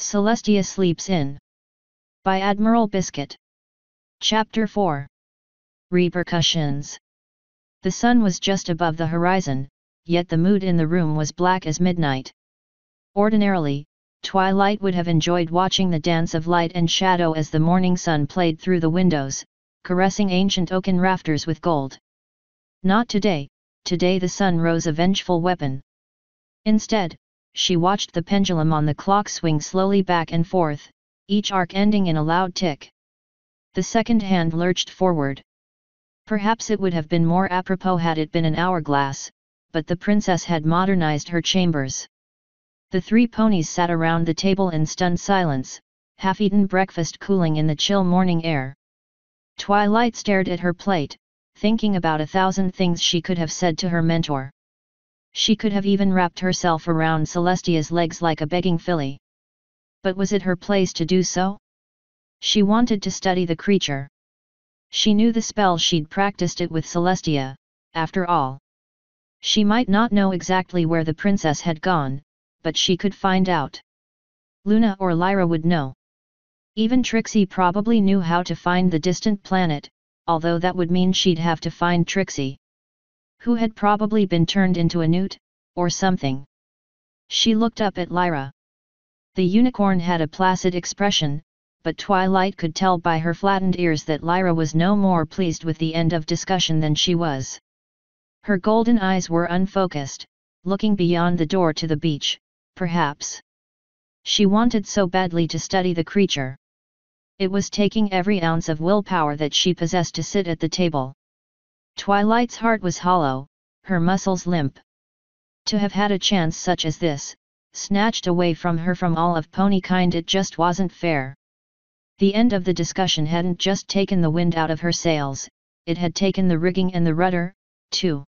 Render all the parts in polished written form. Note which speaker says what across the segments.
Speaker 1: Celestia Sleeps In. By Admiral Biscuit. Chapter 4. Repercussions. The sun was just above the horizon, yet the mood in the room was black as midnight. Ordinarily, Twilight would have enjoyed watching the dance of light and shadow as the morning sun played through the windows, caressing ancient oaken rafters with gold. Not today. Today the sun rose a vengeful weapon. Instead, she watched the pendulum on the clock swing slowly back and forth, each arc ending in a loud tick. The second hand lurched forward. Perhaps it would have been more apropos had it been an hourglass, but the princess had modernized her chambers. The three ponies sat around the table in stunned silence, half-eaten breakfast cooling in the chill morning air. Twilight stared at her plate, thinking about 1,000 things she could have said to her mentor. She could have even wrapped herself around Celestia's legs like a begging filly. But was it her place to do so? She wanted to study the creature. She knew the spell she'd practiced it with Celestia, after all. She might not know exactly where the princess had gone, but she could find out. Luna or Lyra would know. Even Trixie probably knew how to find the distant planet, although that would mean she'd have to find Trixie, who had probably been turned into a newt, or something. She looked up at Lyra. The unicorn had a placid expression, but Twilight could tell by her flattened ears that Lyra was no more pleased with the end of discussion than she was. Her golden eyes were unfocused, looking beyond the door to the beach, perhaps. She wanted so badly to study the creature. It was taking every ounce of willpower that she possessed to sit at the table. Twilight's heart was hollow, her muscles limp. To have had a chance such as this, snatched away from her from all of pony kind, it just wasn't fair. The end of the discussion hadn't just taken the wind out of her sails, it had taken the rigging and the rudder, too.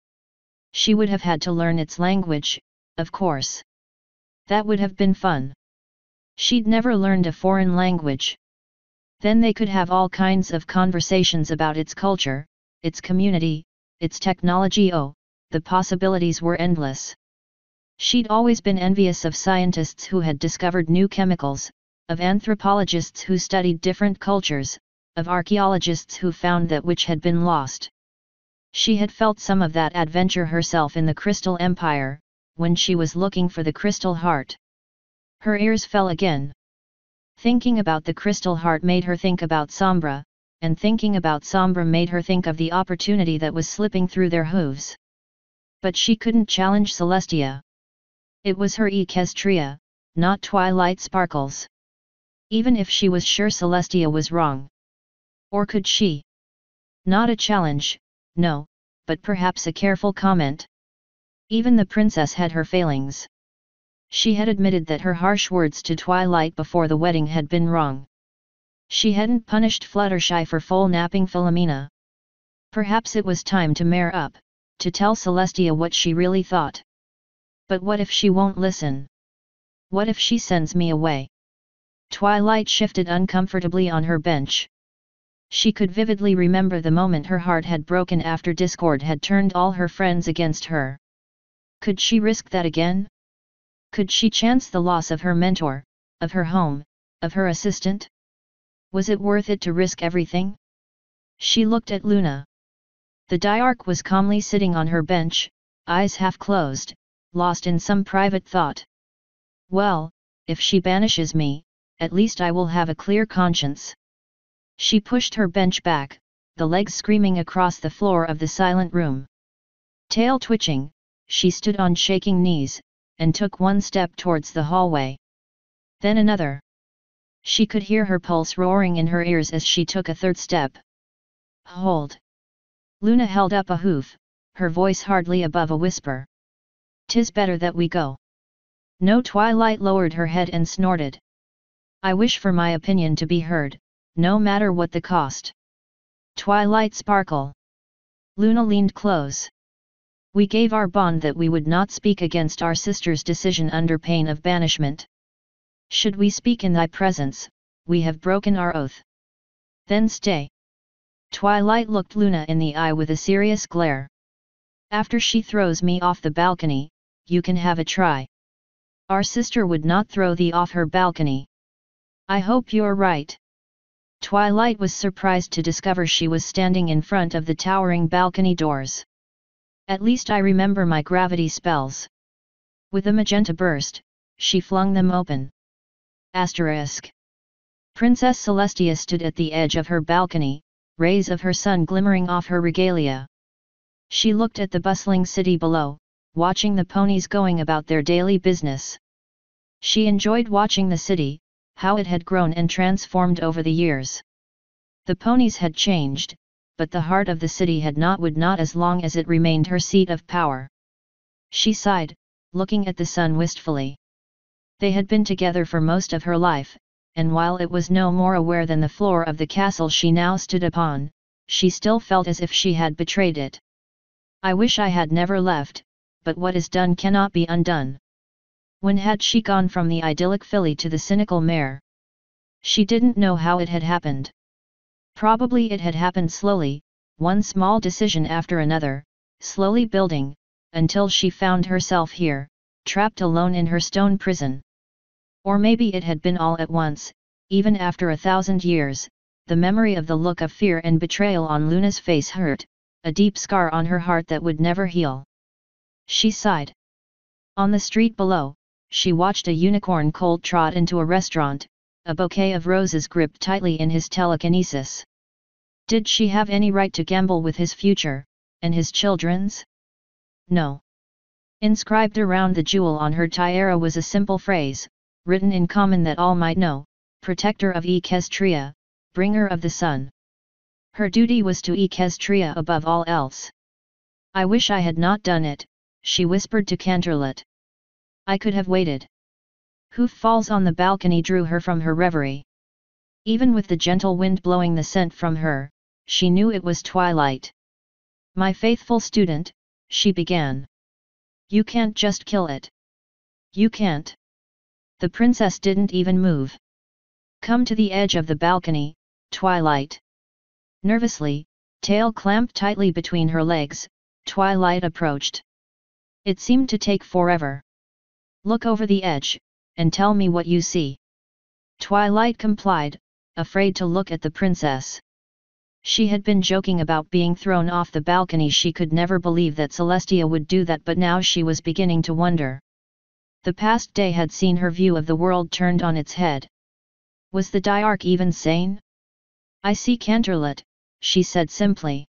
Speaker 1: She would have had to learn its language, of course. That would have been fun. She'd never learned a foreign language. Then they could have all kinds of conversations about its culture, its community, its technology. Oh, the possibilities were endless. She'd always been envious of scientists who had discovered new chemicals, of anthropologists who studied different cultures, of archaeologists who found that which had been lost. She had felt some of that adventure herself in the Crystal Empire, when she was looking for the Crystal Heart. Her ears fell again. Thinking about the Crystal Heart made her think about Sombra, and thinking about Sombra made her think of the opportunity that was slipping through their hooves. But she couldn't challenge Celestia. It was her Equestria, not Twilight Sparkles. Even if she was sure Celestia was wrong. Or could she? Not a challenge, no, but perhaps a careful comment. Even the princess had her failings. She had admitted that her harsh words to Twilight before the wedding had been wrong. She hadn't punished Fluttershy for full napping Philomena. Perhaps it was time to mare up, to tell Celestia what she really thought. But what if she won't listen? What if she sends me away? Twilight shifted uncomfortably on her bench. She could vividly remember the moment her heart had broken after Discord had turned all her friends against her. Could she risk that again? Could she chance the loss of her mentor, of her home, of her assistant? Was it worth it to risk everything? She looked at Luna. The Diarch was calmly sitting on her bench, eyes half closed, lost in some private thought. Well, if she banishes me, at least I will have a clear conscience. She pushed her bench back, the legs screaming across the floor of the silent room. Tail twitching, she stood on shaking knees, and took one step towards the hallway. Then another. She could hear her pulse roaring in her ears as she took a third step. Hold! Luna held up a hoof, her voice hardly above a whisper. 'Tis better that we go. No. Twilight lowered her head and snorted. I wish for my opinion to be heard, no matter what the cost. Twilight Sparkle. Luna leaned close. We gave our bond that we would not speak against our sister's decision under pain of banishment. Should we speak in thy presence, we have broken our oath. Then stay. Twilight looked Luna in the eye with a serious glare. After she throws me off the balcony, you can have a try. Our sister would not throw thee off her balcony. I hope you're right. Twilight was surprised to discover she was standing in front of the towering balcony doors. At least I remember my gravity spells. With a magenta burst, she flung them open. Asterisk. Princess Celestia stood at the edge of her balcony, rays of her sun glimmering off her regalia. She looked at the bustling city below, watching the ponies going about their daily business. She enjoyed watching the city, how it had grown and transformed over the years. The ponies had changed, but the heart of the city had would not as long as it remained her seat of power. She sighed, looking at the sun wistfully. They had been together for most of her life, and while it was no more aware than the floor of the castle she now stood upon, she still felt as if she had betrayed it. I wish I had never left, but what is done cannot be undone. When had she gone from the idyllic filly to the cynical mare? She didn't know how it had happened. Probably it had happened slowly, one small decision after another, slowly building, until she found herself here, trapped alone in her stone prison. Or maybe it had been all at once, even after 1,000 years, the memory of the look of fear and betrayal on Luna's face hurt, a deep scar on her heart that would never heal. She sighed. On the street below, she watched a unicorn colt trot into a restaurant, a bouquet of roses gripped tightly in his telekinesis. Did she have any right to gamble with his future, and his children's? No. Inscribed around the jewel on her tiara was a simple phrase, written in common that all might know: protector of Equestria, bringer of the sun. Her duty was to Equestria above all else. I wish I had not done it, she whispered to Canterlot. I could have waited. Hoof falls on the balcony drew her from her reverie. Even with the gentle wind blowing the scent from her, she knew it was Twilight. My faithful student, she began. You can't just kill it. You can't. The princess didn't even move. Come to the edge of the balcony, Twilight. Nervously, tail clamped tightly between her legs, Twilight approached. It seemed to take forever. Look over the edge, and tell me what you see. Twilight complied, afraid to look at the princess. She had been joking about being thrown off the balcony. She could never believe that Celestia would do that, but now she was beginning to wonder. The past day had seen her view of the world turned on its head. Was the Diarch even sane? I see Canterlot, she said simply.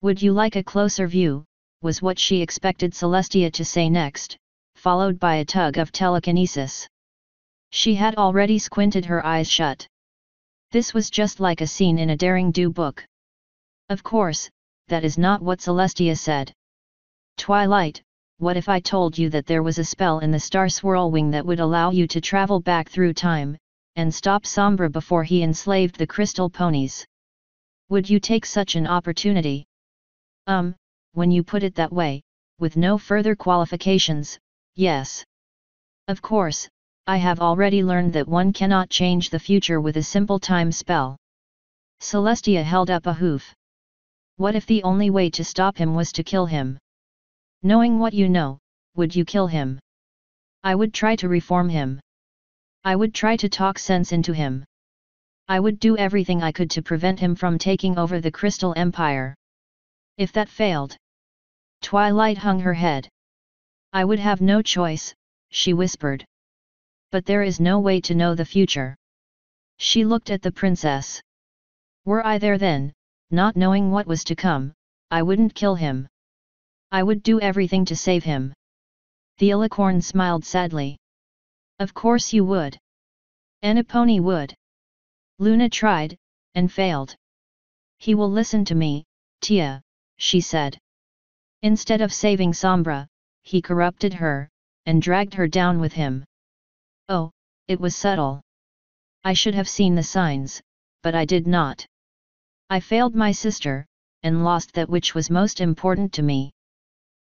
Speaker 1: Would you like a closer view, was what she expected Celestia to say next, followed by a tug of telekinesis. She had already squinted her eyes shut. This was just like a scene in a daring-do book. Of course, that is not what Celestia said. Twilight, what if I told you that there was a spell in the star swirlwing that would allow you to travel back through time, and stop Sombra before he enslaved the crystal ponies? Would you take such an opportunity? When you put it that way, with no further qualifications, yes. Of course, I have already learned that one cannot change the future with a simple time spell. Celestia held up a hoof. What if the only way to stop him was to kill him? Knowing what you know, would you kill him? I would try to reform him. I would try to talk sense into him. I would do everything I could to prevent him from taking over the Crystal Empire. If that failed, Twilight hung her head. I would have no choice, she whispered. But there is no way to know the future. She looked at the princess. Were I there then, not knowing what was to come, I wouldn't kill him. I would do everything to save him. The Alicorn smiled sadly. Of course you would. Aniponi would. Luna tried, and failed. He will listen to me, Tia, she said. Instead of saving Sombra, he corrupted her, and dragged her down with him. Oh, it was subtle. I should have seen the signs, but I did not. I failed my sister, and lost that which was most important to me.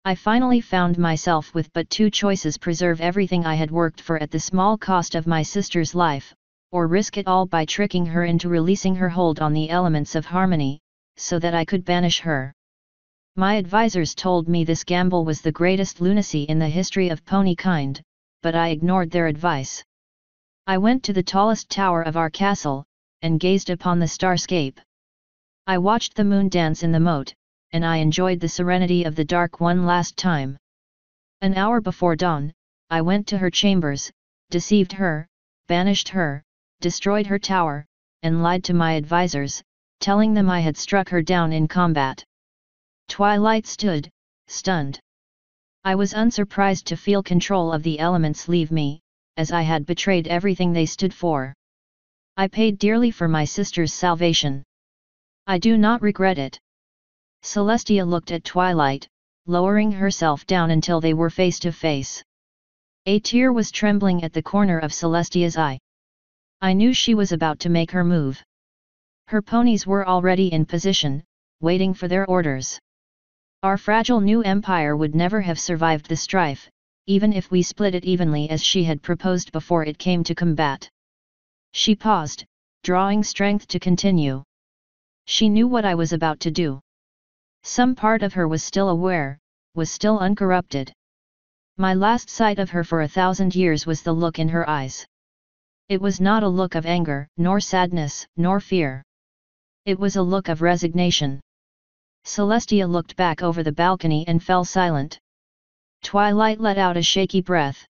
Speaker 1: I finally found myself with but two choices: preserve everything I had worked for at the small cost of my sister's life, or risk it all by tricking her into releasing her hold on the elements of harmony, so that I could banish her. My advisors told me this gamble was the greatest lunacy in the history of pony kind, but I ignored their advice. I went to the tallest tower of our castle, and gazed upon the starscape. I watched the moon dance in the moat, and I enjoyed the serenity of the dark one last time. An hour before dawn, I went to her chambers, deceived her, banished her, destroyed her tower, and lied to my advisors, telling them I had struck her down in combat. Twilight stood, stunned. I was unsurprised to feel control of the elements leave me, as I had betrayed everything they stood for. I paid dearly for my sister's salvation. I do not regret it. Celestia looked at Twilight, lowering herself down until they were face to face. A tear was trembling at the corner of Celestia's eye. I knew she was about to make her move. Her ponies were already in position, waiting for their orders. Our fragile new empire would never have survived the strife, even if we split it evenly as she had proposed before it came to combat. She paused, drawing strength to continue. She knew what I was about to do. Some part of her was still aware, was still uncorrupted. My last sight of her for 1,000 years was the look in her eyes. It was not a look of anger, nor sadness, nor fear. It was a look of resignation. Celestia looked back over the balcony and fell silent. Twilight let out a shaky breath.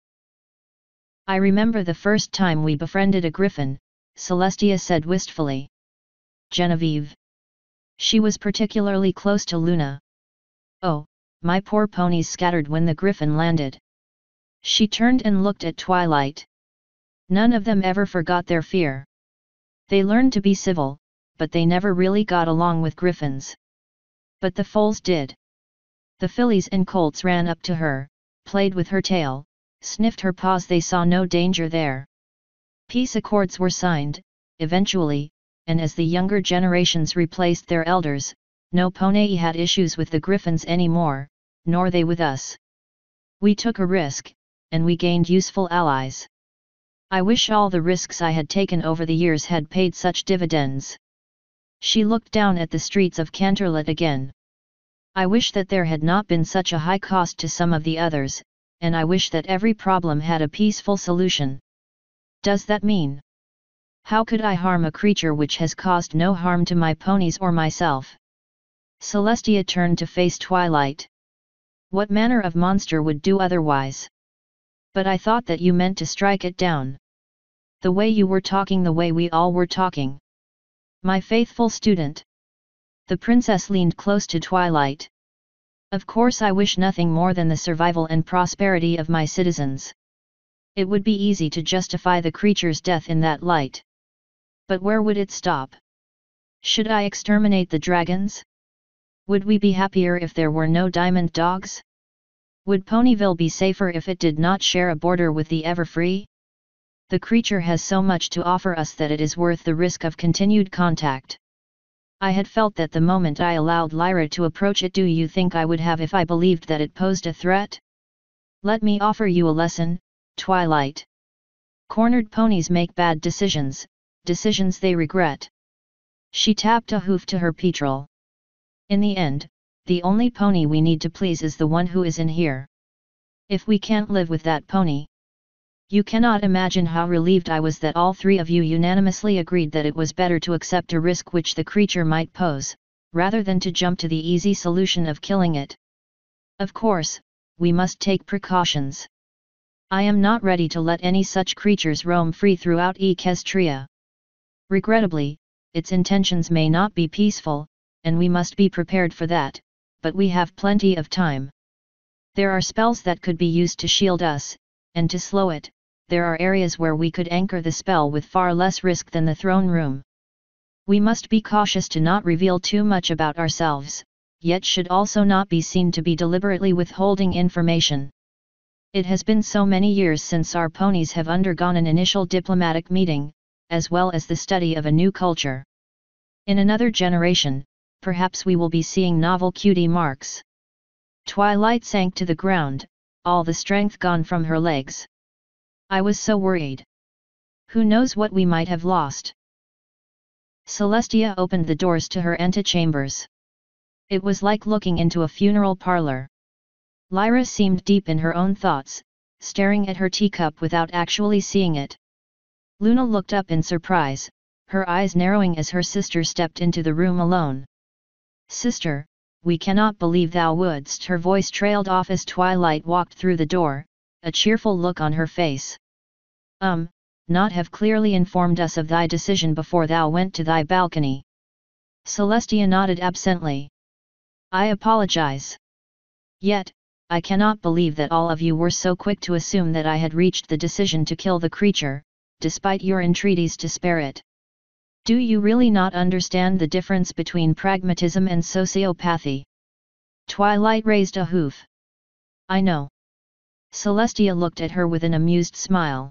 Speaker 1: I remember the first time we befriended a griffin, Celestia said wistfully. Genevieve. She was particularly close to Luna. Oh, my poor ponies scattered when the griffin landed. She turned and looked at Twilight. None of them ever forgot their fear. They learned to be civil, but they never really got along with griffins. But the foals did. The fillies and colts ran up to her, played with her tail, sniffed her paws. They saw no danger there. Peace accords were signed, eventually, and as the younger generations replaced their elders, no pony had issues with the griffins anymore, nor they with us. We took a risk, and we gained useful allies. I wish all the risks I had taken over the years had paid such dividends. She looked down at the streets of Canterlot again. I wish that there had not been such a high cost to some of the others, and I wish that every problem had a peaceful solution. Does that mean? How could I harm a creature which has caused no harm to my ponies or myself? Celestia turned to face Twilight. What manner of monster would do otherwise? But I thought that you meant to strike it down. The way you were talking, the way we all were talking. My faithful student. The princess leaned close to Twilight. Of course I wish nothing more than the survival and prosperity of my citizens. It would be easy to justify the creature's death in that light. But where would it stop? Should I exterminate the dragons? Would we be happier if there were no diamond dogs? Would Ponyville be safer if it did not share a border with the Everfree? The creature has so much to offer us that it is worth the risk of continued contact. I had felt that the moment I allowed Lyra to approach it. Do you think I would have if I believed that it posed a threat? Let me offer you a lesson, Twilight. Cornered ponies make bad decisions, decisions they regret. She tapped a hoof to her petrel. In the end, the only pony we need to please is the one who is in here. If we can't live with that pony. You cannot imagine how relieved I was that all three of you unanimously agreed that it was better to accept a risk which the creature might pose, rather than to jump to the easy solution of killing it. Of course, we must take precautions. I am not ready to let any such creatures roam free throughout Equestria. Regrettably, its intentions may not be peaceful, and we must be prepared for that, but we have plenty of time. There are spells that could be used to shield us, and to slow it. There are areas where we could anchor the spell with far less risk than the throne room. We must be cautious to not reveal too much about ourselves, yet should also not be seen to be deliberately withholding information. It has been so many years since our ponies have undergone an initial diplomatic meeting, as well as the study of a new culture. In another generation, perhaps we will be seeing novel cutie marks. Twilight sank to the ground, all the strength gone from her legs. I was so worried. Who knows what we might have lost? Celestia opened the doors to her antechambers. It was like looking into a funeral parlor. Lyra seemed deep in her own thoughts, staring at her teacup without actually seeing it. Luna looked up in surprise, her eyes narrowing as her sister stepped into the room alone. Sister, we cannot believe thou wouldst. Her voice trailed off as Twilight walked through the door, a cheerful look on her face. Not have clearly informed us of thy decision before thou went to thy balcony. Celestia nodded absently. I apologize. Yet, I cannot believe that all of you were so quick to assume that I had reached the decision to kill the creature, despite your entreaties to spare it. Do you really not understand the difference between pragmatism and sociopathy? Twilight raised a hoof. I know. Celestia looked at her with an amused smile.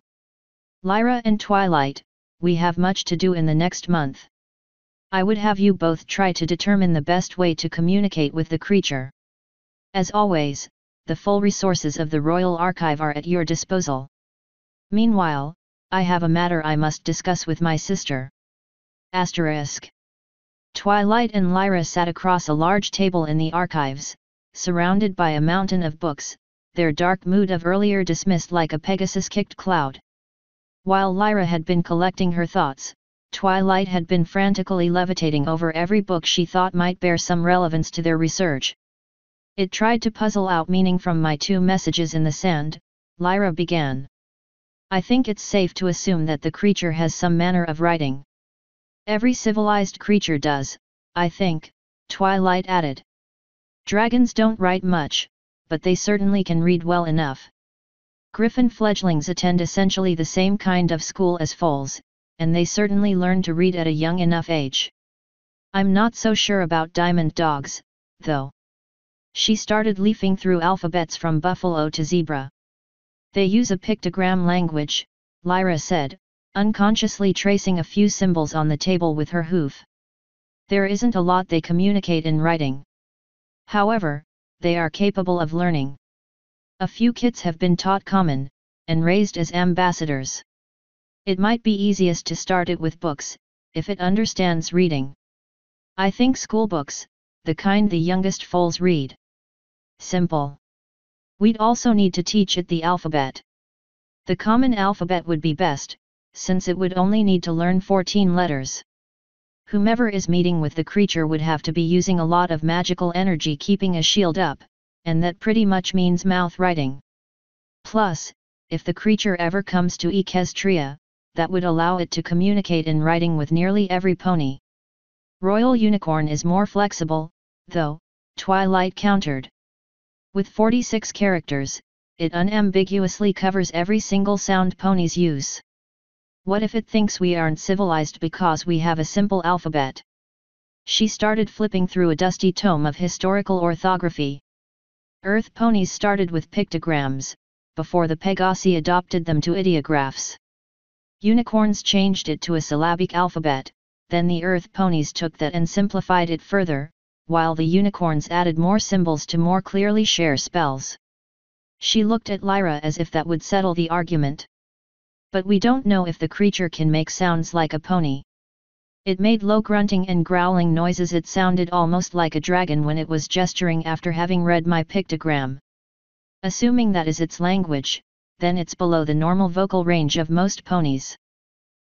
Speaker 1: Lyra and Twilight, we have much to do in the next month. I would have you both try to determine the best way to communicate with the creature. As always, the full resources of the Royal Archive are at your disposal. Meanwhile, I have a matter I must discuss with my sister. Asterisk. Twilight and Lyra sat across a large table in the archives, surrounded by a mountain of books, their dark mood of earlier dismissed like a Pegasus-kicked cloud. While Lyra had been collecting her thoughts, Twilight had been frantically levitating over every book she thought might bear some relevance to their research. It tried to puzzle out meaning from my 2 messages in the sand, Lyra began. I think it's safe to assume that the creature has some manner of writing. Every civilized creature does, I think, Twilight added. Dragons don't write much, but they certainly can read well enough. Griffin fledglings attend essentially the same kind of school as foals, and they certainly learn to read at a young enough age. I'm not so sure about diamond dogs, though. She started leafing through alphabets from buffalo to zebra. They use a pictogram language, Lyra said, unconsciously tracing a few symbols on the table with her hoof. There isn't a lot they communicate in writing. However, they are capable of learning. A few kits have been taught common, and raised as ambassadors. It might be easiest to start it with books, if it understands reading. I think school books, the kind the youngest foals read. Simple. We'd also need to teach it the alphabet. The common alphabet would be best, since it would only need to learn 14 letters. Whomever is meeting with the creature would have to be using a lot of magical energy keeping a shield up, and that pretty much means mouth writing. Plus, if the creature ever comes to Equestria, that would allow it to communicate in writing with nearly every pony. Royal Unicorn is more flexible, though, Twilight countered. With 46 characters, it unambiguously covers every single sound ponies use. What if it thinks we aren't civilized because we have a simple alphabet? She started flipping through a dusty tome of historical orthography. Earth ponies started with pictograms, before the Pegasi adopted them to ideographs. Unicorns changed it to a syllabic alphabet, then the Earth ponies took that and simplified it further, while the unicorns added more symbols to more clearly share spells. She looked at Lyra as if that would settle the argument. But we don't know if the creature can make sounds like a pony. It made low grunting and growling noises. It sounded almost like a dragon when it was gesturing after having read my pictogram. Assuming that is its language, then it's below the normal vocal range of most ponies.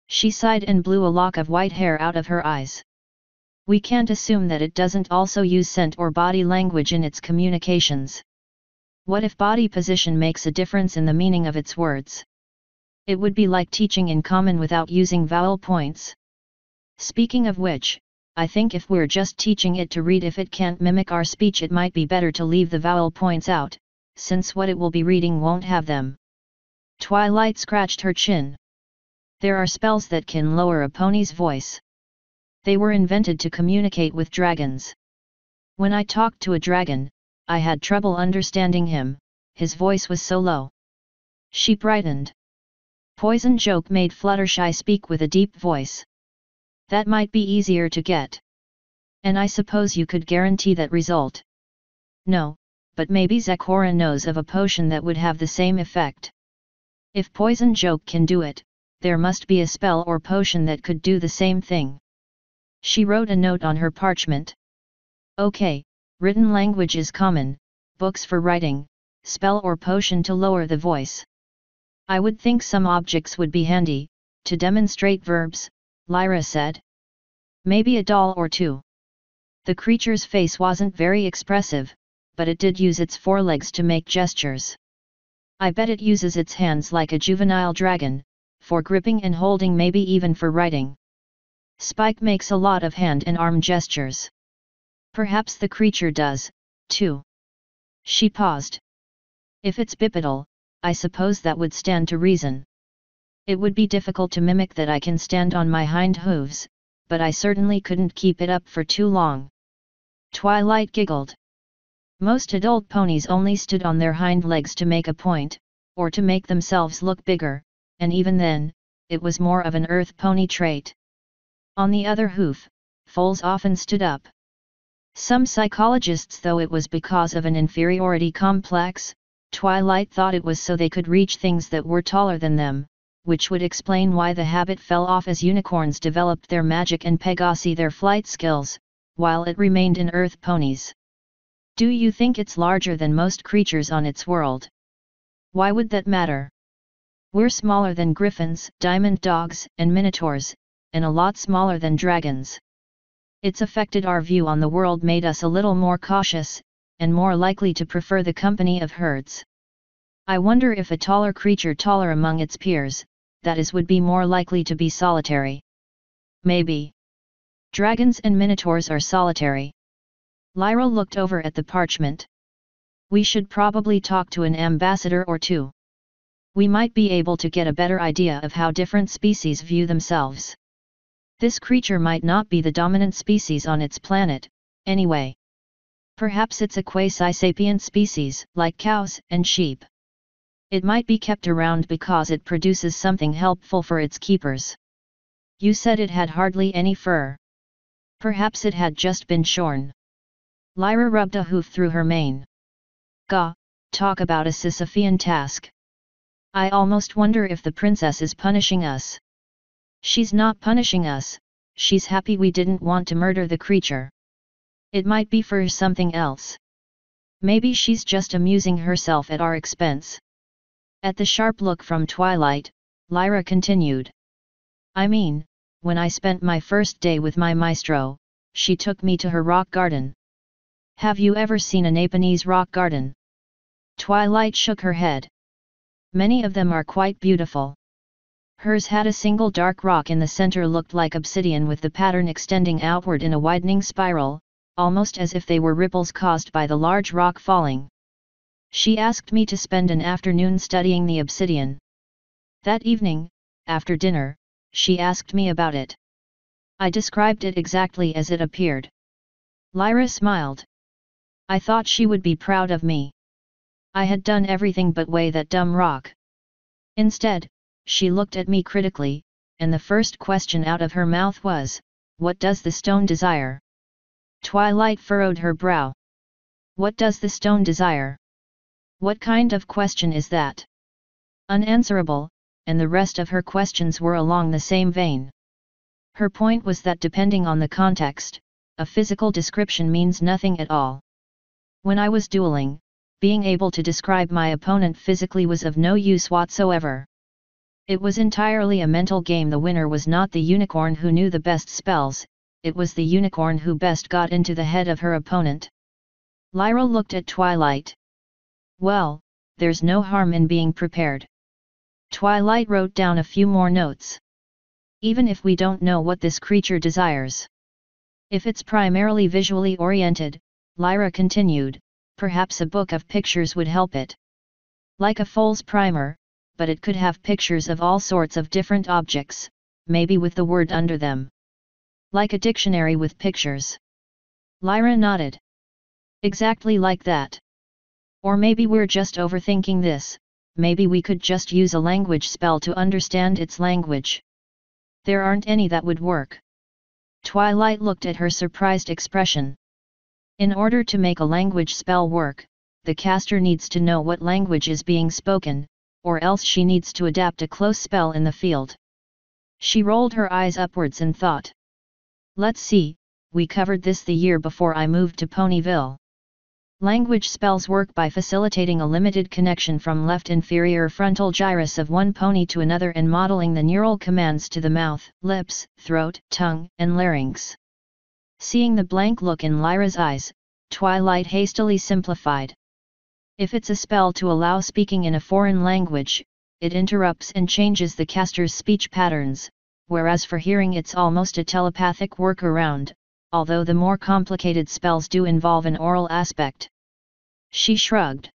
Speaker 1: She sighed and blew a lock of white hair out of her eyes. We can't assume that it doesn't also use scent or body language in its communications. What if body position makes a difference in the meaning of its words? It would be like teaching in common without using vowel points. Speaking of which, I think if we're just teaching it to read, if it can't mimic our speech, it might be better to leave the vowel points out, since what it will be reading won't have them. Twilight scratched her chin. There are spells that can lower a pony's voice. They were invented to communicate with dragons. When I talked to a dragon, I had trouble understanding him, his voice was so low. She brightened. Poison joke made Fluttershy speak with a deep voice. That might be easier to get. And I suppose you could guarantee that result. No, but maybe Zecora knows of a potion that would have the same effect. If Poison joke can do it, there must be a spell or potion that could do the same thing. She wrote a note on her parchment. Okay, written language is common, books for writing, spell or potion to lower the voice. I would think some objects would be handy, to demonstrate verbs, Lyra said. Maybe a doll or two. The creature's face wasn't very expressive, but it did use its forelegs to make gestures. I bet it uses its hands like a juvenile dragon, for gripping and holding, maybe even for writing. Spike makes a lot of hand and arm gestures. Perhaps the creature does, too. She paused. If it's bipedal, I suppose that would stand to reason. It would be difficult to mimic that I can stand on my hind hooves, but I certainly couldn't keep it up for too long. Twilight giggled. Most adult ponies only stood on their hind legs to make a point, or to make themselves look bigger, and even then, it was more of an earth pony trait. On the other hoof, foals often stood up. Some psychologists thought it was because of an inferiority complex. Twilight thought it was so they could reach things that were taller than them, which would explain why the habit fell off as unicorns developed their magic and Pegasi their flight skills, while it remained in earth ponies. Do you think it's larger than most creatures on its world? Why would that matter? We're smaller than griffins, diamond dogs, and minotaurs, and a lot smaller than dragons. It's affected our view on the world, made us a little more cautious, and more likely to prefer the company of herds. I wonder if a taller creature taller among its peers, that is, would be more likely to be solitary. Maybe. Dragons and minotaurs are solitary. Lyra looked over at the parchment. We should probably talk to an ambassador or two. We might be able to get a better idea of how different species view themselves. This creature might not be the dominant species on its planet, anyway. Perhaps it's a quasi-sapient species, like cows and sheep. It might be kept around because it produces something helpful for its keepers. You said it had hardly any fur. Perhaps it had just been shorn. Lyra rubbed a hoof through her mane. Gah, talk about a Sisyphean task. I almost wonder if the princess is punishing us. She's not punishing us, she's happy we didn't want to murder the creature. It might be for something else. Maybe she's just amusing herself at our expense. At the sharp look from Twilight, Lyra continued. I mean, when I spent my first day with my maestro, she took me to her rock garden. Have you ever seen a Japanese rock garden? Twilight shook her head. Many of them are quite beautiful. Hers had a single dark rock in the center, looked like obsidian with the pattern extending outward in a widening spiral, almost as if they were ripples caused by the large rock falling. She asked me to spend an afternoon studying the obsidian. That evening, after dinner, she asked me about it. I described it exactly as it appeared. Lyra smiled. I thought she would be proud of me. I had done everything but weigh that dumb rock. Instead, she looked at me critically, and the first question out of her mouth was, "What does the stone desire?" Twilight furrowed her brow. What does the stone desire? What kind of question is that? Unanswerable, and the rest of her questions were along the same vein. Her point was that depending on the context, a physical description means nothing at all. When I was dueling, being able to describe my opponent physically was of no use whatsoever. It was entirely a mental game. The winner was not the unicorn who knew the best spells, it was the unicorn who best got into the head of her opponent. Lyra looked at Twilight. Well, there's no harm in being prepared. Twilight wrote down a few more notes. Even if we don't know what this creature desires. If it's primarily visually oriented, Lyra continued, perhaps a book of pictures would help it. Like a foal's primer, but it could have pictures of all sorts of different objects, maybe with the word under them. Like a dictionary with pictures. Lyra nodded. Exactly like that. Or maybe we're just overthinking this, maybe we could just use a language spell to understand its language. There aren't any that would work. Twilight looked at her surprised expression. In order to make a language spell work, the caster needs to know what language is being spoken, or else she needs to adapt a close spell in the field. She rolled her eyes upwards and thought. Let's see, we covered this the year before I moved to Ponyville. Language spells work by facilitating a limited connection from left inferior frontal gyrus of one pony to another and modeling the neural commands to the mouth, lips, throat, tongue, and larynx. Seeing the blank look in Lyra's eyes, Twilight hastily simplified. If it's a spell to allow speaking in a foreign language, it interrupts and changes the caster's speech patterns, whereas for hearing it's almost a telepathic workaround, although the more complicated spells do involve an oral aspect. She shrugged.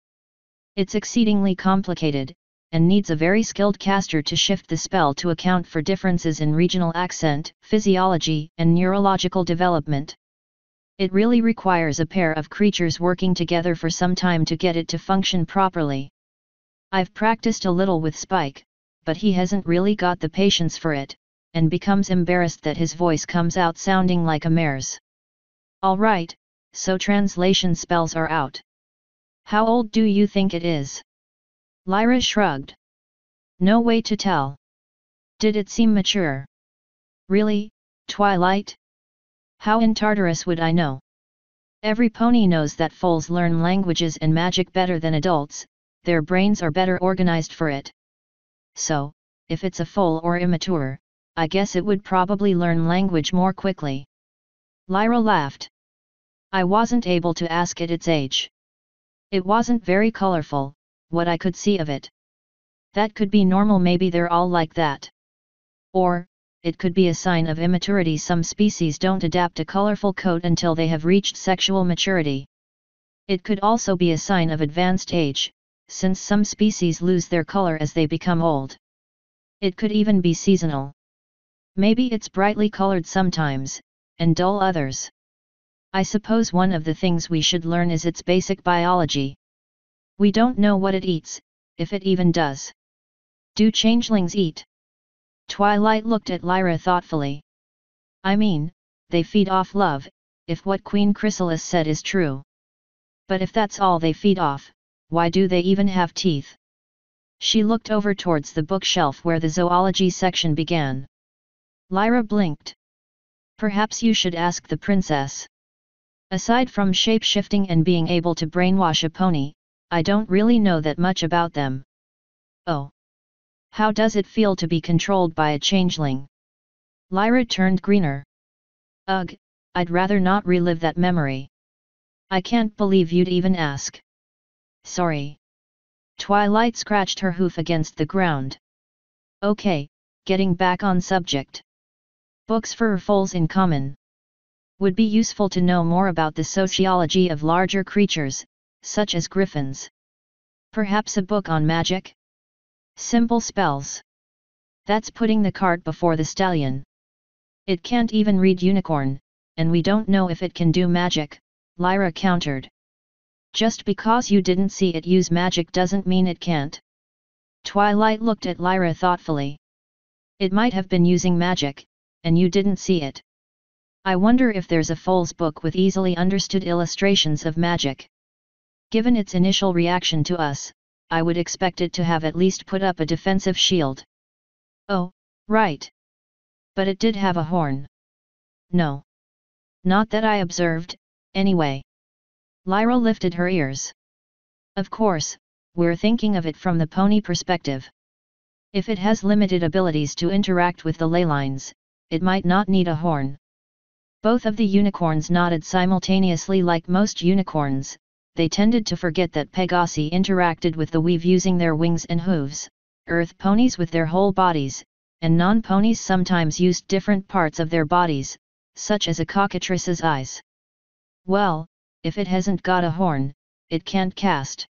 Speaker 1: It's exceedingly complicated, and needs a very skilled caster to shift the spell to account for differences in regional accent, physiology, and neurological development. It really requires a pair of creatures working together for some time to get it to function properly. I've practiced a little with Spike, but he hasn't really got the patience for it, and becomes embarrassed that his voice comes out sounding like a mare's. Alright, so translation spells are out. How old do you think it is? Lyra shrugged. No way to tell. Did it seem mature? Really, Twilight? How in Tartarus would I know? Every pony knows that foals learn languages and magic better than adults, their brains are better organized for it. So, if it's a foal or immature, I guess it would probably learn language more quickly. Lyra laughed. I wasn't able to ask it its age. It wasn't very colorful, what I could see of it. That could be normal, maybe they're all like that. Or, it could be a sign of immaturity. Some species don't adapt a colorful coat until they have reached sexual maturity. It could also be a sign of advanced age, since some species lose their color as they become old. It could even be seasonal. Maybe it's brightly colored sometimes, and dull others. I suppose one of the things we should learn is its basic biology. We don't know what it eats, if it even does. Do changelings eat? Twilight looked at Lyra thoughtfully. I mean, they feed off love, if what Queen Chrysalis said is true. But if that's all they feed off, why do they even have teeth? She looked over towards the bookshelf where the zoology section began. Lyra blinked. Perhaps you should ask the princess. Aside from shape-shifting and being able to brainwash a pony, I don't really know that much about them. Oh. How does it feel to be controlled by a changeling? Lyra turned greener. Ugh, I'd rather not relive that memory. I can't believe you'd even ask. Sorry. Twilight scratched her hoof against the ground. Okay, getting back on subject. Books for foals in common. Would be useful to know more about the sociology of larger creatures, such as griffins. Perhaps a book on magic? Simple spells. That's putting the cart before the stallion. It can't even read unicorn, and we don't know if it can do magic, Lyra countered. Just because you didn't see it use magic doesn't mean it can't. Twilight looked at Lyra thoughtfully. It might have been using magic, and you didn't see it. I wonder if there's a foal's book with easily understood illustrations of magic. Given its initial reaction to us, I would expect it to have at least put up a defensive shield. Oh, right. But it did have a horn. No. Not that I observed, anyway. Lyra lifted her ears. Of course, we're thinking of it from the pony perspective. If it has limited abilities to interact with the ley lines, it might not need a horn. Both of the unicorns nodded simultaneously. Like most unicorns, they tended to forget that Pegasi interacted with the weave using their wings and hooves, earth ponies with their whole bodies, and non-ponies sometimes used different parts of their bodies, such as a cockatrice's eyes. Well, if it hasn't got a horn, it can't cast.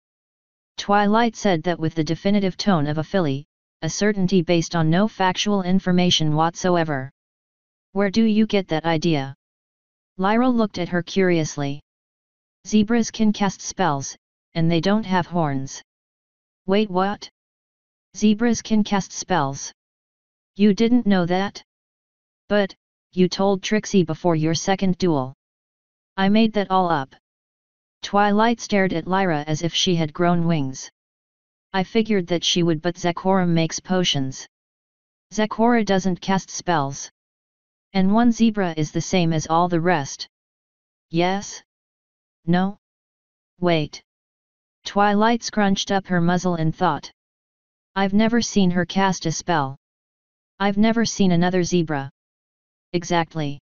Speaker 1: Twilight said that with the definitive tone of a filly, a certainty based on no factual information whatsoever. Where do you get that idea? Lyra looked at her curiously. Zebras can cast spells, and they don't have horns. Wait, what? Zebras can cast spells. You didn't know that? But, you told Trixie before your second duel. I made that all up. Twilight stared at Lyra as if she had grown wings. I figured that she would, but Zecora makes potions. Zecora doesn't cast spells. And one zebra is the same as all the rest. Yes? No? Wait. Twilight scrunched up her muzzle and thought. I've never seen her cast a spell. I've never seen another zebra. Exactly.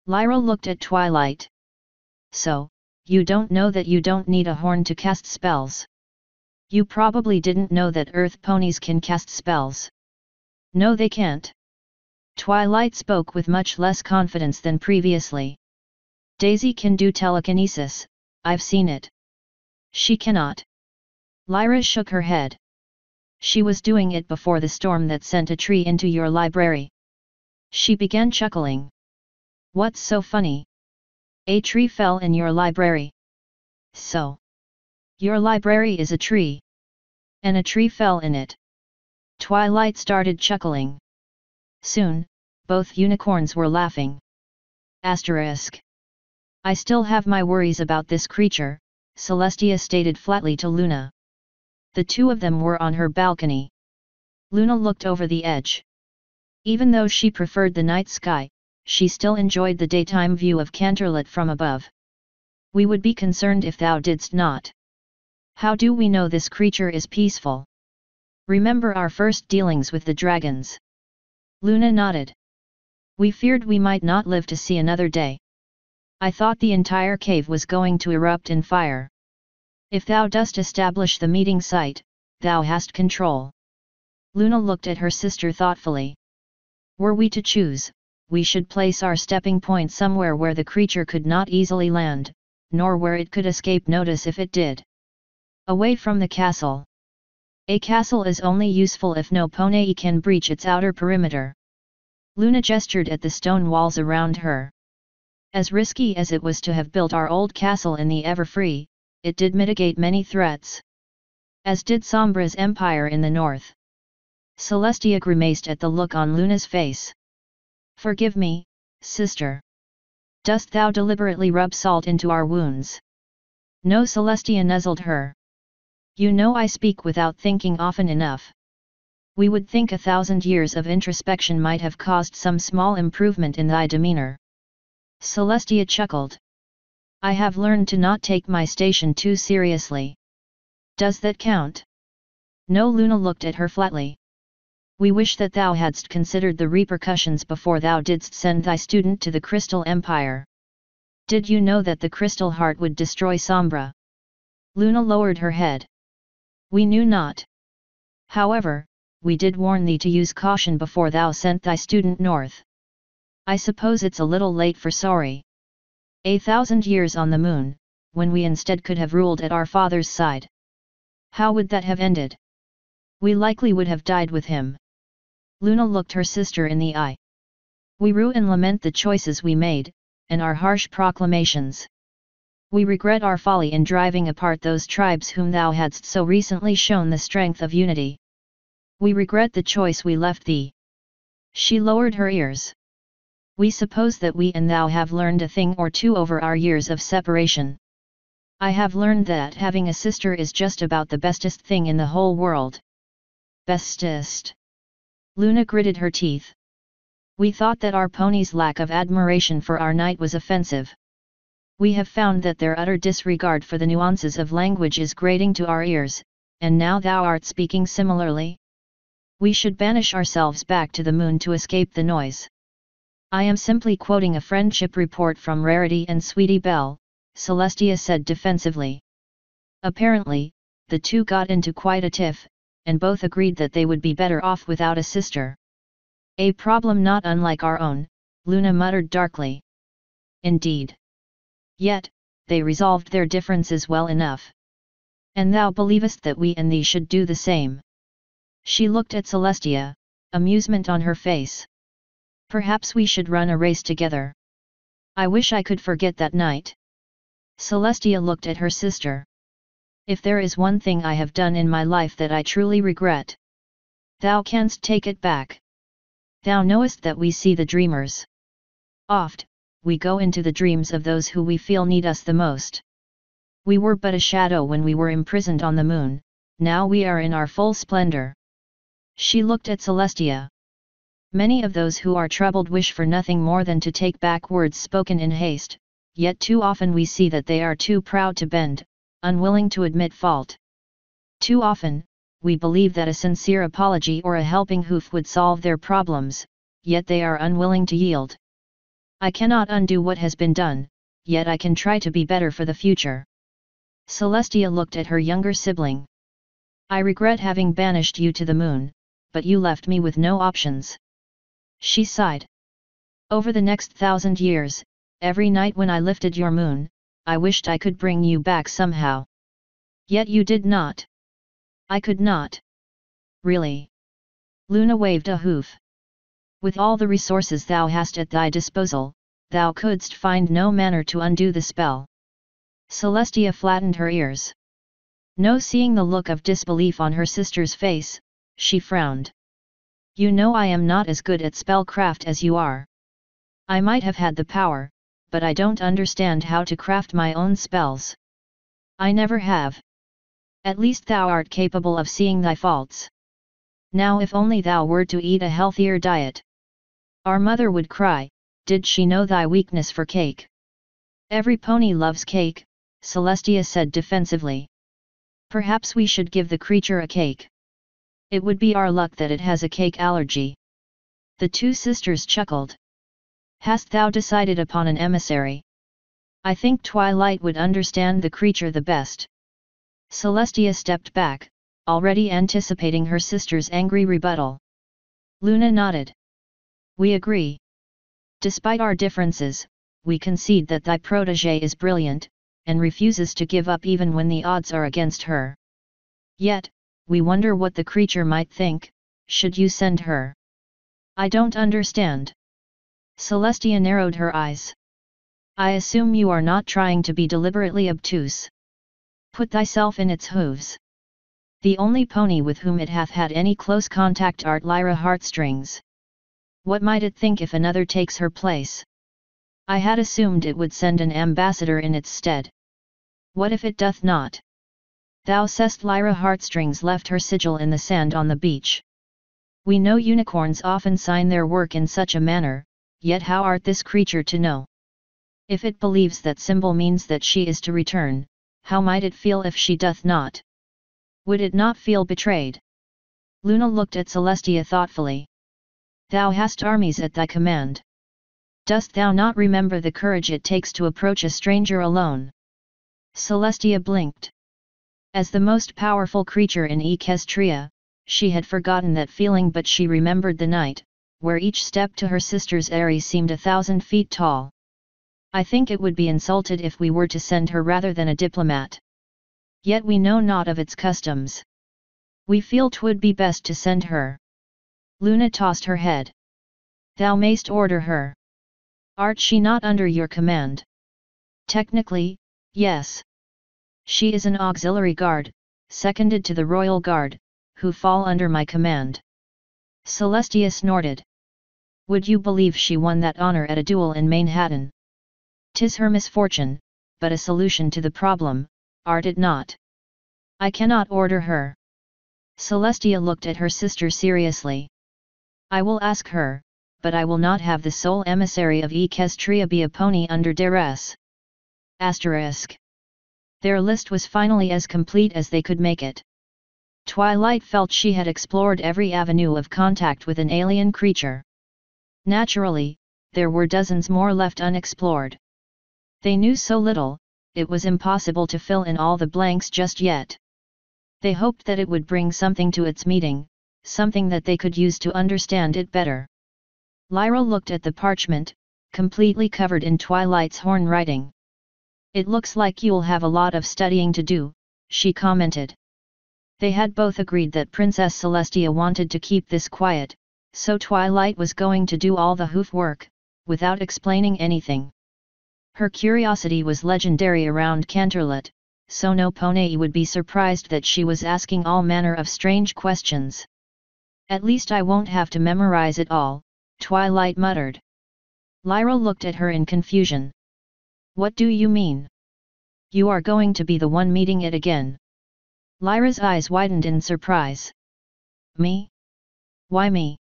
Speaker 1: Lyra looked at Twilight. So, you don't know that you don't need a horn to cast spells. You probably didn't know that earth ponies can cast spells. No, they can't. Twilight spoke with much less confidence than previously. Daisy can do telekinesis, I've seen it. She cannot. Lyra shook her head. She was doing it before the storm that sent a tree into your library. She began chuckling. What's so funny? A tree fell in your library. So. Your library is a tree. And a tree fell in it. Twilight started chuckling. Soon, both unicorns were laughing. Asterisk. I still have my worries about this creature, Celestia stated flatly to Luna. The two of them were on her balcony. Luna looked over the edge. Even though she preferred the night sky, she still enjoyed the daytime view of Canterlot from above. We would be concerned if thou didst not. How do we know this creature is peaceful? Remember our first dealings with the dragons. Luna nodded. We feared we might not live to see another day. I thought the entire cave was going to erupt in fire. If thou dost establish the meeting site, thou hast control. Luna looked at her sister thoughtfully. Were we to choose, we should place our stepping point somewhere where the creature could not easily land, nor where it could escape notice if it did. Away from the castle. A castle is only useful if no pony can breach its outer perimeter. Luna gestured at the stone walls around her. As risky as it was to have built our old castle in the Everfree, it did mitigate many threats. As did Sombra's empire in the north. Celestia grimaced at the look on Luna's face. Forgive me, sister. Dost thou deliberately rub salt into our wounds? No, Celestia nuzzled her. You know I speak without thinking often enough. We would think 1,000 years of introspection might have caused some small improvement in thy demeanor. Celestia chuckled. I have learned to not take my station too seriously. Does that count? No, Luna looked at her flatly. We wish that thou hadst considered the repercussions before thou didst send thy student to the Crystal Empire. Did you know that the Crystal Heart would destroy Sombra? Luna lowered her head. We knew not. However, we did warn thee to use caution before thou sent thy student north. I suppose it's a little late for sorry. 1,000 years on the moon, when we instead could have ruled at our father's side. How would that have ended? We likely would have died with him. Luna looked her sister in the eye. We rue and lament the choices we made, and our harsh proclamations. We regret our folly in driving apart those tribes whom thou hadst so recently shown the strength of unity. We regret the choice we left thee. She lowered her ears. We suppose that we and thou have learned a thing or two over our years of separation. I have learned that having a sister is just about the bestest thing in the whole world. Bestest. Luna gritted her teeth. We thought that our pony's lack of admiration for our knight was offensive. We have found that their utter disregard for the nuances of language is grating to our ears, and now thou art speaking similarly. We should banish ourselves back to the moon to escape the noise. I am simply quoting a friendship report from Rarity and Sweetie Belle, Celestia said defensively. Apparently, the two got into quite a tiff, and both agreed that they would be better off without a sister. A problem not unlike our own, Luna muttered darkly. Indeed. Yet, they resolved their differences well enough. And thou believest that we and thee should do the same. She looked at Celestia, amusement on her face. Perhaps we should run a race together. I wish I could forget that night. Celestia looked at her sister. If there is one thing I have done in my life that I truly regret, thou canst take it back. Thou knowest that we see the dreamers. Oft, we go into the dreams of those who we feel need us the most. We were but a shadow when we were imprisoned on the moon, now we are in our full splendor. She looked at Celestia. Many of those who are troubled wish for nothing more than to take back words spoken in haste, yet too often we see that they are too proud to bend, unwilling to admit fault. Too often, we believe that a sincere apology or a helping hoof would solve their problems, yet they are unwilling to yield. I cannot undo what has been done, yet I can try to be better for the future. Celestia looked at her younger sibling. I regret having banished you to the moon, but you left me with no options. She sighed. Over the next 1,000 years, every night when I lifted your moon, I wished I could bring you back somehow. Yet you did not. I could not. Really? Luna waved a hoof. With all the resources thou hast at thy disposal, thou couldst find no manner to undo the spell. Celestia flattened her ears. No, seeing the look of disbelief on her sister's face, she frowned. You know I am not as good at spellcraft as you are. I might have had the power, but I don't understand how to craft my own spells. I never have. At least thou art capable of seeing thy faults. Now if only thou were to eat a healthier diet. Our mother would cry, did she know thy weakness for cake? Every pony loves cake, Celestia said defensively. Perhaps we should give the creature a cake. It would be our luck that it has a cake allergy. The two sisters chuckled. Hast thou decided upon an emissary? I think Twilight would understand the creature the best. Celestia stepped back, already anticipating her sister's angry rebuttal. Luna nodded. We agree. Despite our differences, we concede that thy protégé is brilliant, and refuses to give up even when the odds are against her. Yet, we wonder what the creature might think, should you send her. I don't understand. Celestia narrowed her eyes. I assume you are not trying to be deliberately obtuse. Put thyself in its hooves. The only pony with whom it hath had any close contact art Lyra Heartstrings. What might it think if another takes her place? I had assumed it would send an ambassador in its stead. What if it doth not? Thou sayest Lyra Heartstrings left her sigil in the sand on the beach. We know unicorns often sign their work in such a manner, yet how art this creature to know? If it believes that symbol means that she is to return, how might it feel if she doth not? Would it not feel betrayed? Luna looked at Celestia thoughtfully. Thou hast armies at thy command. Dost thou not remember the courage it takes to approach a stranger alone? Celestia blinked. As the most powerful creature in Equestria, she had forgotten that feeling, but she remembered the night, where each step to her sister's eyrie seemed 1,000 feet tall. I think it would be insulted if we were to send her rather than a diplomat. Yet we know not of its customs. We feel 'twould be best to send her. Luna tossed her head. Thou mayst order her. Art she not under your command? Technically, yes. She is an auxiliary guard, seconded to the royal guard, who fall under my command. Celestia snorted. Would you believe she won that honor at a duel in Manhattan? 'Tis her misfortune, but a solution to the problem, art it not? I cannot order her. Celestia looked at her sister seriously. I will ask her, but I will not have the sole emissary of Equestria be a pony under duress. Asterisk. Their list was finally as complete as they could make it. Twilight felt she had explored every avenue of contact with an alien creature. Naturally, there were dozens more left unexplored. They knew so little, it was impossible to fill in all the blanks just yet. They hoped that it would bring something to its meeting, something that they could use to understand it better. Lyra looked at the parchment, completely covered in Twilight's horn writing. It looks like you'll have a lot of studying to do, she commented. They had both agreed that Princess Celestia wanted to keep this quiet, so Twilight was going to do all the hoof work, without explaining anything. Her curiosity was legendary around Canterlot, so no pony would be surprised that she was asking all manner of strange questions. At least I won't have to memorize it all, Twilight muttered. Lyra looked at her in confusion. What do you mean? You are going to be the one meeting it again? Lyra's eyes widened in surprise. Me? Why me?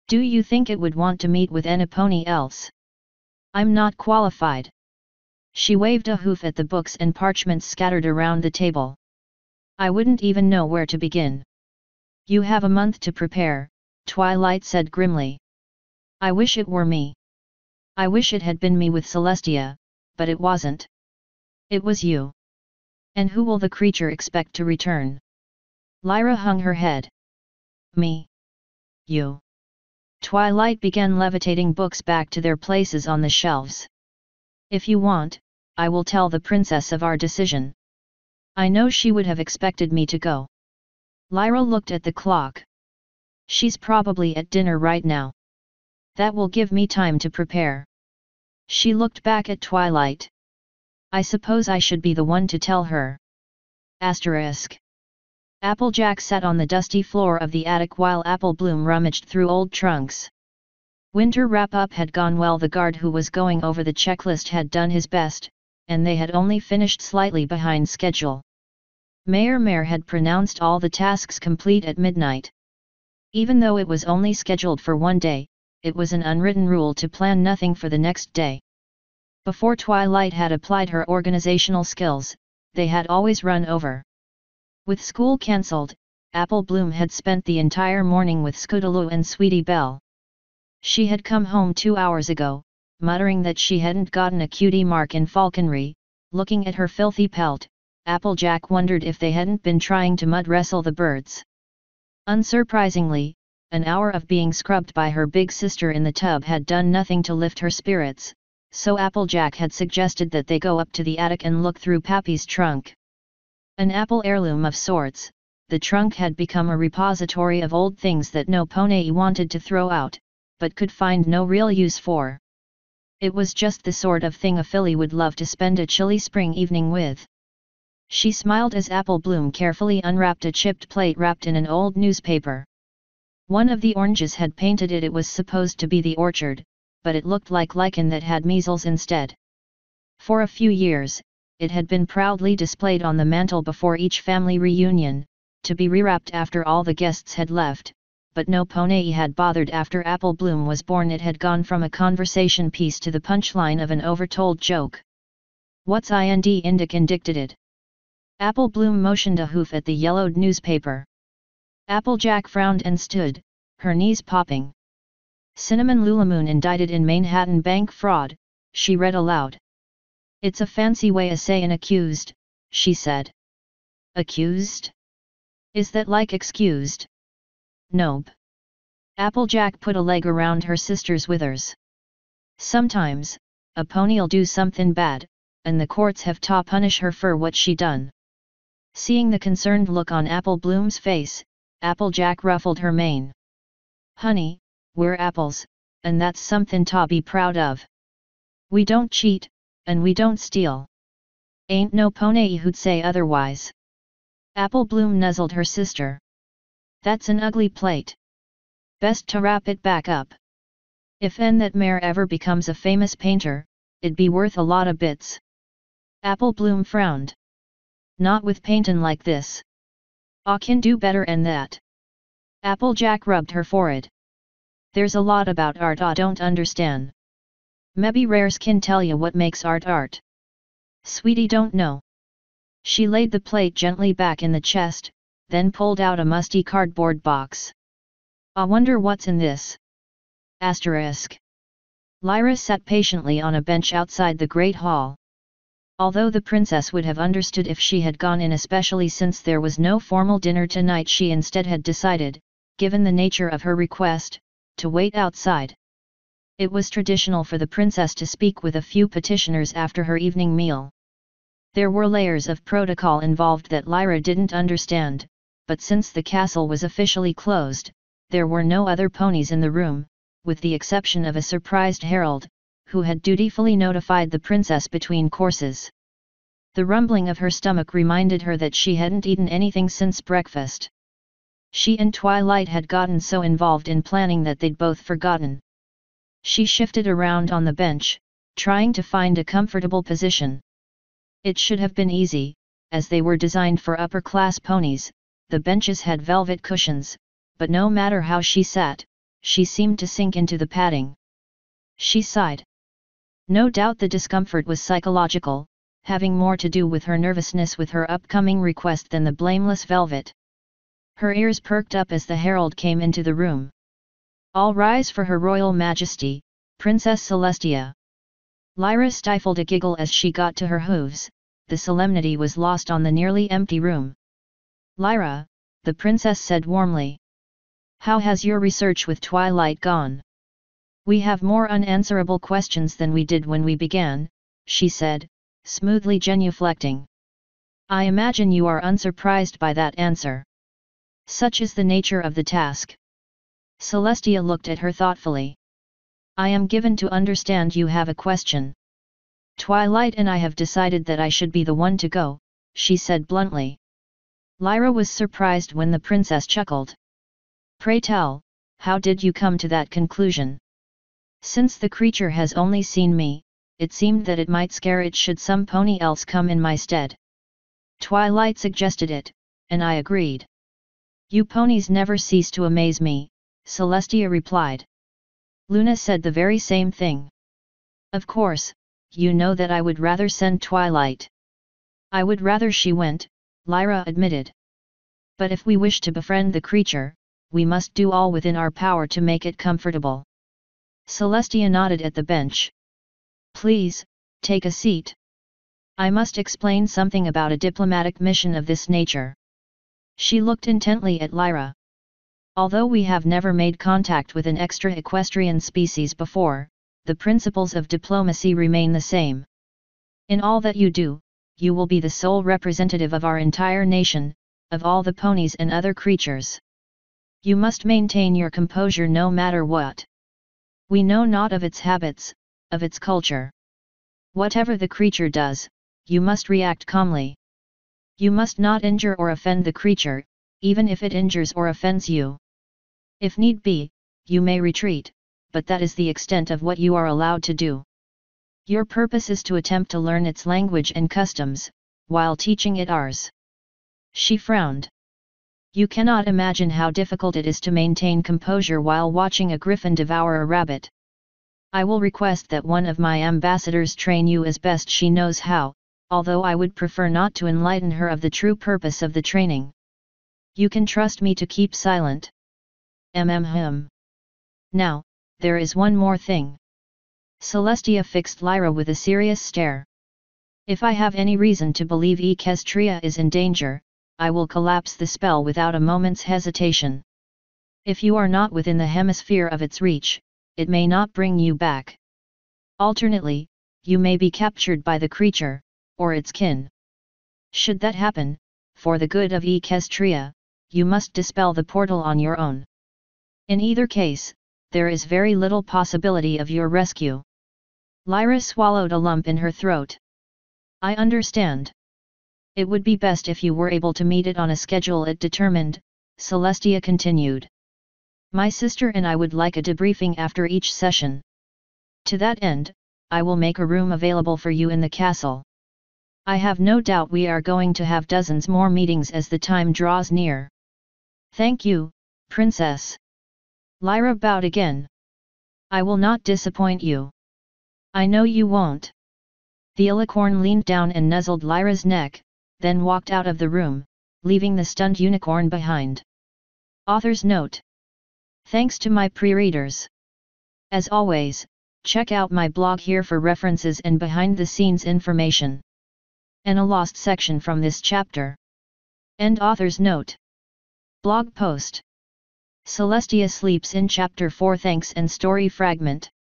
Speaker 1: Do you think it would want to meet with any pony else? I'm not qualified. She waved a hoof at the books and parchments scattered around the table. I wouldn't even know where to begin. You have a month to prepare, Twilight said grimly. I wish it were me. I wish it had been me with Celestia, but it wasn't. It was you. And who will the creature expect to return? Lyra hung her head. Me. You. Twilight began levitating books back to their places on the shelves. If you want, I will tell the princess of our decision. I know she would have expected me to go. Lyra looked at the clock. She's probably at dinner right now. That will give me time to prepare. She looked back at Twilight. I suppose I should be the one to tell her. Asterisk. Applejack sat on the dusty floor of the attic while Apple Bloom rummaged through old trunks. Winter wrap-up had gone well. The guard who was going over the checklist had done his best, and they had only finished slightly behind schedule. Mayor had pronounced all the tasks complete at midnight. Even though it was only scheduled for one day, it was an unwritten rule to plan nothing for the next day. Before Twilight had applied her organizational skills, they had always run over. With school cancelled, Apple Bloom had spent the entire morning with Scootaloo and Sweetie Belle. She had come home 2 hours ago, muttering that she hadn't gotten a cutie mark in falconry. Looking at her filthy pelt, Applejack wondered if they hadn't been trying to mud wrestle the birds. Unsurprisingly, an hour of being scrubbed by her big sister in the tub had done nothing to lift her spirits, so Applejack had suggested that they go up to the attic and look through Pappy's trunk. An apple heirloom of sorts, the trunk had become a repository of old things that no pony wanted to throw out, but could find no real use for. It was just the sort of thing a filly would love to spend a chilly spring evening with. She smiled as Apple Bloom carefully unwrapped a chipped plate wrapped in an old newspaper. One of the oranges had painted it was supposed to be the orchard, but it looked like lichen that had measles instead. For a few years, it had been proudly displayed on the mantel before each family reunion, to be rewrapped after all the guests had left, but no pony had bothered after Apple Bloom was born. It had gone from a conversation piece to the punchline of an overtold joke. What's indicted? Apple Bloom motioned a hoof at the yellowed newspaper. Applejack frowned and stood, her knees popping. Cinnamon Lulamoon indicted in Manhattan bank fraud, she read aloud. It's a fancy way of saying accused, she said. Accused? Is that like excused? Nope. Applejack put a leg around her sister's withers. Sometimes, a pony'll do something bad, and the courts have to punish her for what she done. Seeing the concerned look on Apple Bloom's face, Applejack ruffled her mane. Honey, we're apples, and that's something to be proud of. We don't cheat, and we don't steal. Ain't no pony who'd say otherwise. Apple Bloom nuzzled her sister. That's an ugly plate. Best to wrap it back up. If that mare ever becomes a famous painter, it'd be worth a lot of bits. Apple Bloom frowned. Not with paintin' like this. I can do better 'n that. Applejack rubbed her forehead. There's a lot about art I don't understand. Mebby rares can tell you what makes art art. Sweetie don't know. She laid the plate gently back in the chest, then pulled out a musty cardboard box. I wonder what's in this. Asterisk. Lyra sat patiently on a bench outside the Great Hall. Although the princess would have understood if she had gone in, especially since there was no formal dinner tonight, she instead had decided, given the nature of her request, to wait outside. It was traditional for the princess to speak with a few petitioners after her evening meal. There were layers of protocol involved that Lyra didn't understand, but since the castle was officially closed, there were no other ponies in the room, with the exception of a surprised herald, who had dutifully notified the princess between courses. The rumbling of her stomach reminded her that she hadn't eaten anything since breakfast. She and Twilight had gotten so involved in planning that they'd both forgotten. She shifted around on the bench, trying to find a comfortable position. It should have been easy, as they were designed for upper-class ponies. The benches had velvet cushions, but no matter how she sat, she seemed to sink into the padding. She sighed. No doubt the discomfort was psychological, having more to do with her nervousness with her upcoming request than the blameless velvet. Her ears perked up as the herald came into the room. "All rise for Her Royal Majesty, Princess Celestia." Lyra stifled a giggle as she got to her hooves. The solemnity was lost on the nearly empty room. "Lyra," the princess said warmly. "How has your research with Twilight gone?" "We have more unanswerable questions than we did when we began," she said, smoothly genuflecting. "I imagine you are unsurprised by that answer. Such is the nature of the task." Celestia looked at her thoughtfully. "I am given to understand you have a question." "Twilight and I have decided that I should be the one to go," she said bluntly. Lyra was surprised when the princess chuckled. "Pray tell, how did you come to that conclusion?" "Since the creature has only seen me, it seemed that it might scare it should some pony else come in my stead. Twilight suggested it, and I agreed." "You ponies never cease to amaze me," Celestia replied. Luna said the very same thing. "Of course, you know that I would rather send Twilight." "I would rather she went," Lyra admitted. "But if we wish to befriend the creature, we must do all within our power to make it comfortable." Celestia nodded at the bench. "Please, take a seat. I must explain something about a diplomatic mission of this nature." She looked intently at Lyra. "Although we have never made contact with an extra-equestrian species before, the principles of diplomacy remain the same. In all that you do, you will be the sole representative of our entire nation, of all the ponies and other creatures. You must maintain your composure no matter what. We know not of its habits, of its culture. Whatever the creature does, you must react calmly. You must not injure or offend the creature, even if it injures or offends you. If need be, you may retreat, but that is the extent of what you are allowed to do. Your purpose is to attempt to learn its language and customs, while teaching it ours." She frowned. "You cannot imagine how difficult it is to maintain composure while watching a griffin devour a rabbit. I will request that one of my ambassadors train you as best she knows how, although I would prefer not to enlighten her of the true purpose of the training. You can trust me to keep silent." "Now, there is one more thing." Celestia fixed Lyra with a serious stare. "If I have any reason to believe Equestria is in danger, I will collapse the spell without a moment's hesitation. If you are not within the hemisphere of its reach, it may not bring you back. Alternately, you may be captured by the creature, or its kin. Should that happen, for the good of Equestria, you must dispel the portal on your own. In either case, there is very little possibility of your rescue." Lyra swallowed a lump in her throat. "I understand. It would be best if you were able to meet it on a schedule it determined," Celestia continued. "My sister and I would like a debriefing after each session. To that end, I will make a room available for you in the castle. I have no doubt we are going to have dozens more meetings as the time draws near." "Thank you, Princess." Lyra bowed again. "I will not disappoint you." "I know you won't." The unicorn leaned down and nuzzled Lyra's neck, then walked out of the room, leaving the stunned unicorn behind. Author's note. Thanks to my pre-readers. As always, check out my blog here for references and behind-the-scenes information. And a lost section from this chapter. End author's note. Blog post. Celestia sleeps in Chapter 4. Thanks and story fragment.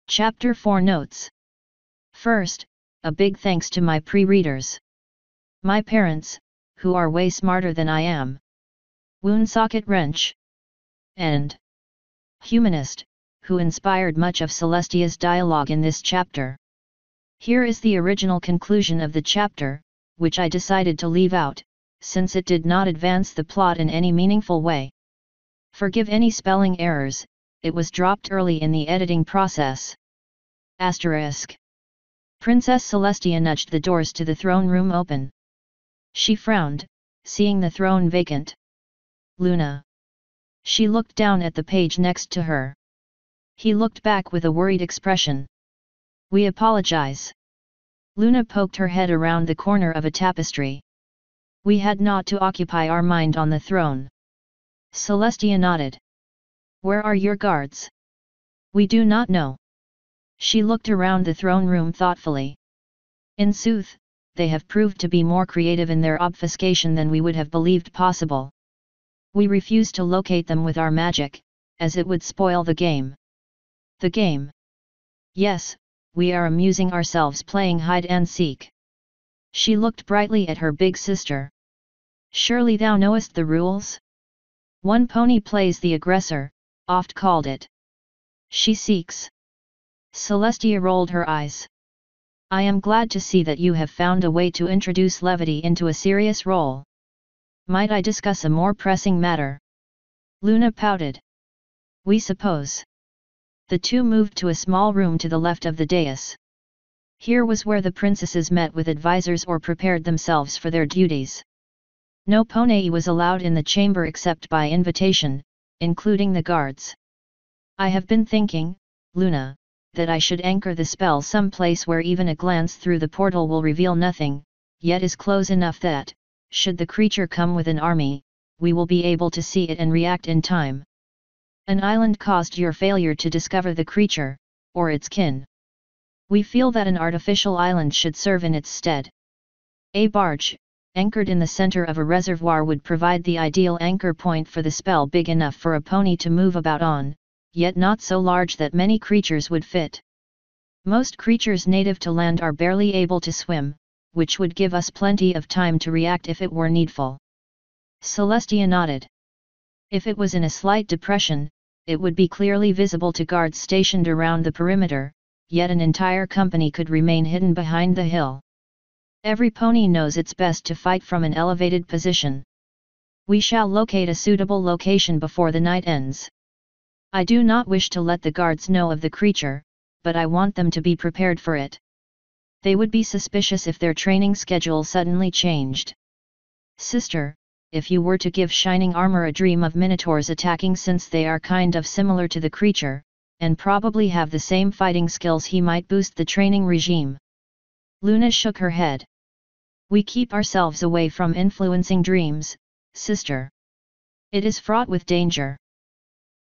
Speaker 1: Chapter 4 notes. First, a big thanks to my pre-readers. My parents, who are way smarter than I am. Woonsocket Wrench. And Humanist, who inspired much of Celestia's dialogue in this chapter. Here is the original conclusion of the chapter, which I decided to leave out, since it did not advance the plot in any meaningful way. Forgive any spelling errors, it was dropped early in the editing process. Asterisk. Princess Celestia nudged the doors to the throne room open. She frowned, seeing the throne vacant. Luna. She looked down at the page next to her. He looked back with a worried expression. We apologize. Luna poked her head around the corner of a tapestry. We had not to occupy our mind on the throne. Celestia nodded. Where are your guards? We do not know. She looked around the throne room thoughtfully. In sooth, they have proved to be more creative in their obfuscation than we would have believed possible. We refuse to locate them with our magic, as it would spoil the game. The game? Yes, we are amusing ourselves playing hide and seek. She looked brightly at her big sister. Surely thou knowest the rules? One pony plays the aggressor, oft called it. She seeks. Celestia rolled her eyes. I am glad to see that you have found a way to introduce levity into a serious role. Might I discuss a more pressing matter? Luna pouted. We suppose. The two moved to a small room to the left of the dais. Here was where the princesses met with advisors or prepared themselves for their duties. No pony was allowed in the chamber except by invitation, including the guards. I have been thinking, Luna, that I should anchor the spell someplace where even a glance through the portal will reveal nothing, yet is close enough that, should the creature come with an army, we will be able to see it and react in time. An island caused your failure to discover the creature, or its kin. We feel that an artificial island should serve in its stead. A barge, anchored in the center of a reservoir would provide the ideal anchor point for the spell, big enough for a pony to move about on, yet not so large that many creatures would fit. Most creatures native to land are barely able to swim, which would give us plenty of time to react if it were needful. Celestia nodded. If it was in a slight depression, it would be clearly visible to guards stationed around the perimeter, yet an entire company could remain hidden behind the hill. Every pony knows it's best to fight from an elevated position. We shall locate a suitable location before the night ends. I do not wish to let the guards know of the creature, but I want them to be prepared for it. They would be suspicious if their training schedule suddenly changed. Sister, if you were to give Shining Armor a dream of minotaurs attacking, since they are kind of similar to the creature, and probably have the same fighting skills, he might boost the training regime. Luna shook her head. We keep ourselves away from influencing dreams, sister. It is fraught with danger.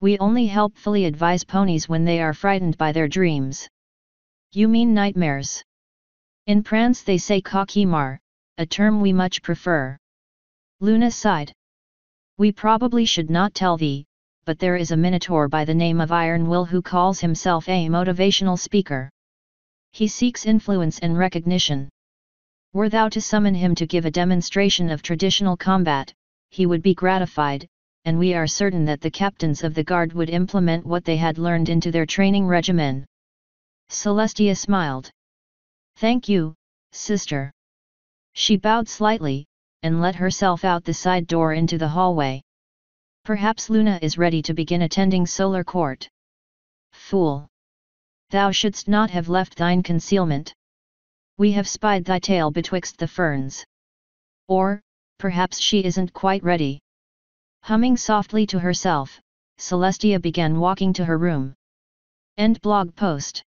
Speaker 1: We only helpfully advise ponies when they are frightened by their dreams. You mean nightmares? In Prance they say kakimar, a term we much prefer. Luna sighed. We probably should not tell thee, but there is a minotaur by the name of Iron Will who calls himself a motivational speaker. He seeks influence and recognition. Were thou to summon him to give a demonstration of traditional combat, he would be gratified, and we are certain that the captains of the guard would implement what they had learned into their training regimen. Celestia smiled. Thank you, sister. She bowed slightly, and let herself out the side door into the hallway. Perhaps Luna is ready to begin attending Solar Court. Fool! Thou shouldst not have left thine concealment. We have spied thy tail betwixt the ferns. Or, perhaps she isn't quite ready. Humming softly to herself, Celestia began walking to her room. End blog post.